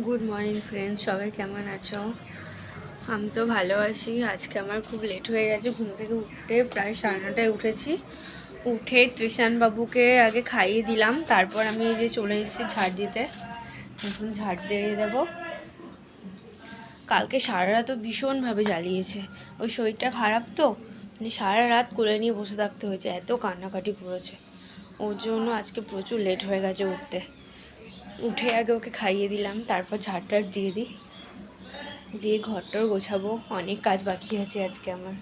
Good morning friends, সবাই কেমন আছো? আমি তো ভালো আছি। আজকে আমার খুব লেট হয়ে গেছে, ঘুম থেকে উঠতে প্রায় 9:30টায় উঠেছি। উঠে তৃষান বাবুকে আগে খাইয়ে দিলাম, তারপর আমি এই যে চলে এসেছি ঝাড় দিতে। এখন ঝাড় দিয়ে দেবো। কালকে সারা রাতও ভীষণভাবে জ্বালিয়েছে, ওই শরীরটা খারাপ তো, মানে সারা রাত কোলে নিয়ে বসে থাকতে হয়েছে, এত কান্নাকাটি করেছে। ওর জন্য আজকে প্রচুর লেট হয়ে গেছে উঠতে। উঠে আগে ওকে খাইয়ে দিলাম, তারপর ঝাড়টাড় দিয়ে দিই, দিয়ে ঘরটার গোছাবো। অনেক কাজ বাকি আছে আজকে আমার।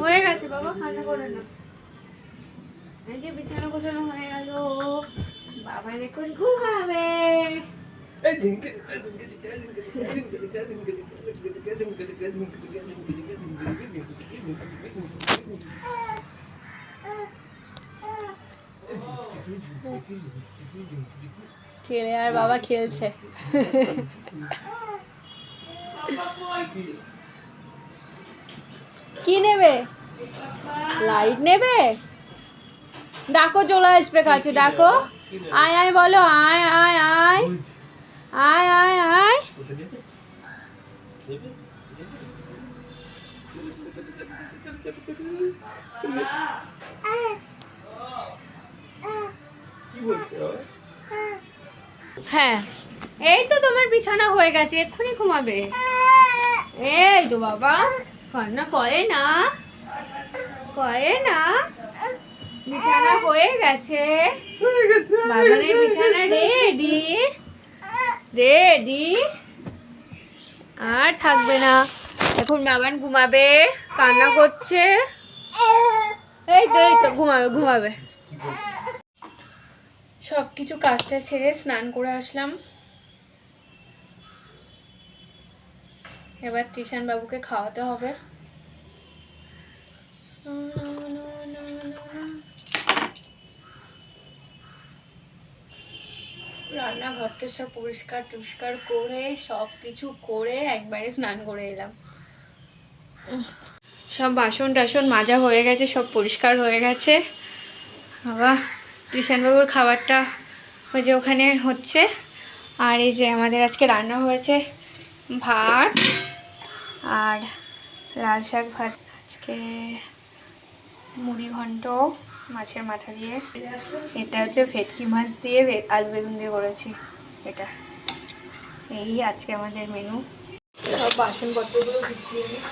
হয়ে গেছে বাবা, কান্না করে না। এই যে বিছানা গোছানো হয়ে গেল, বাবা এখন ঘুমাবে। ছেলে আর বাবা খেলছে। কি নেবে? লাইট নেবে? ডাকো, চলে আসবে কাছে, ডাকো। আয় আয় বলো, আয় আয় আয় আয় আয় আয়। হ্যাঁ, এই তো তোমার বিছানা হয়ে গেছে, এক্ষুনি ঘুমাবে। এই তো বাবা, কান্না করে না, করে না। বিছানা হয়ে গেছে, বাবানের বিছানা রেডি রেডি। আর থাকবে না, এখন বাবান ঘুমাবে, কান্না করছে। এই তো ঘুমাবে ঘুমাবে। সব কিছু কাজটা ছেড়ে স্নান করে আসলাম। এবার তৃষান বাবুকে খাওয়াতে হবে। রান্নাঘরটা সব পরিষ্কার টরিষ্কার করে সব কিছু করে একবারে স্নান করে এলাম। সব বাসন টাসন মাজা হয়ে গেছে, সব পরিষ্কার হয়ে গেছে। বাবা তৃষান বাবুর খাবারটা ওই যে ওখানে হচ্ছে। আর এই যে আমাদের আজকে রান্না হয়েছে ভাত আর লাল শাক ভাজা, আজকে মুড়ি ঘন্ট মাছের মাথা দিয়ে, এটা হচ্ছে ভেটকি মাছ দিয়ে আলু বেগুন দিয়ে করেছি। এটা এই আজকে আমাদের মেনু। সব বাসনপত্রগুলো গুছিয়ে নিই।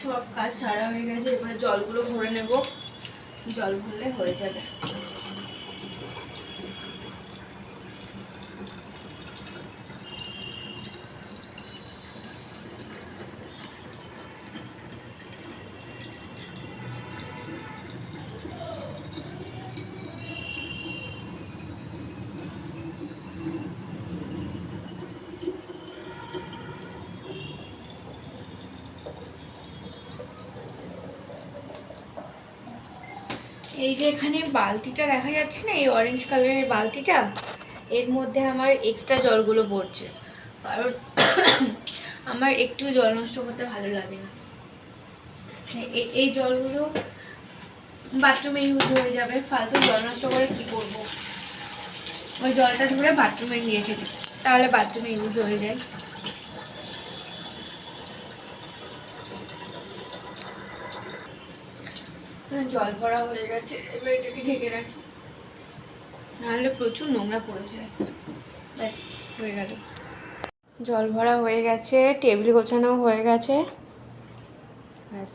সব কাজ সারা হয়ে গেছে, এবার জলগুলো ভরে নেব, জল ভরলে হয়ে যাবে। এই যে এখানে বালতিটা দেখা যাচ্ছে না, এই অরেঞ্জ কালারের বালতিটা, এর মধ্যে আমার এক্সট্রা জলগুলো পড়ছে, কারণ আমার একটু জল নষ্ট করতে ভালো লাগে না। এই জলগুলো বাথরুমে ইউজ হয়ে যাবে, ফালতু জল নষ্ট করে কি করব। ওই জলটা ধরে বাথরুমে নিয়ে খেতে, তাহলে বাথরুমে ইউজ হয়ে যায়। জল ভরা হয়ে গেছে, এবার এটাকে ঢেকে রাখি, নাহলে প্রচুর নোংরা পড়ে যায়। ব্যাস হয়ে গেল, জল ভরা হয়ে গেছে, টেবিল গোছানো হয়ে গেছে। ব্যাস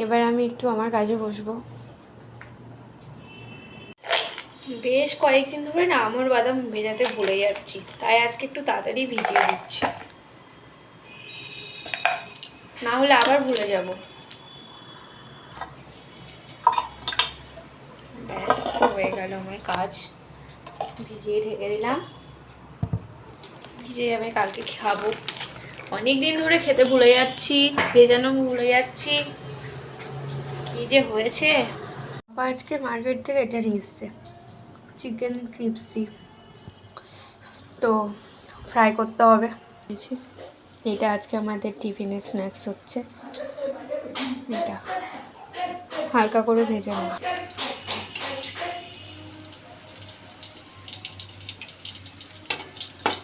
এবার আমি একটু আমার কাজে বসবো। বেশ কয়েকদিন ধরে না আমড় বাদাম ভেজাতে ভুলে যাচ্ছি, তাই আজকে একটু তাড়াতাড়ি ভিজিয়ে দিচ্ছি, না হলে আবার ভুলে যাব। ব্যাস হয়ে গেল আমার কাজ, ভিজিয়ে ঢেকে দিলাম, ভিজে যাবে, কালকে খাবো। অনেক দিন ধরে খেতে ভুলে যাচ্ছি, ভেজানো ভুলে যাচ্ছি, কি যে হয়েছে। আজকে মার্কেট থেকে এটা এসছে চিকেন ক্রিপসি, তো ফ্রাই করতে হবে। এটা আজকে আমাদের টিফিনের স্ন্যাক্স হচ্ছে, এটা হালকা করে ভেজে নেব।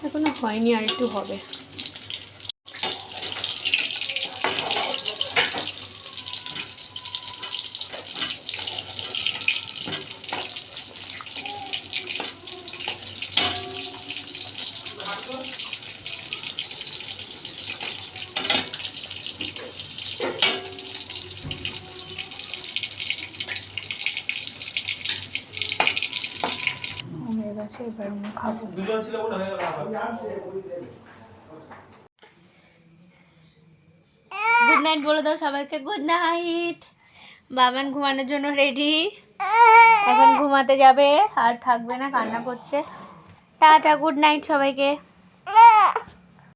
এখনো হয়নি, আর একটু হবে। হয়ে গেছে, এবার আমরা খাবো। গুড নাইট বলে দাও সবাইকে, গুড নাইট। বাবান ঘুমানোর জন্য রেডি, এখন ঘুমাতে যাবে, আর থাকবে না, কান্না করছে। টাটা, গুড নাইট সবাইকে।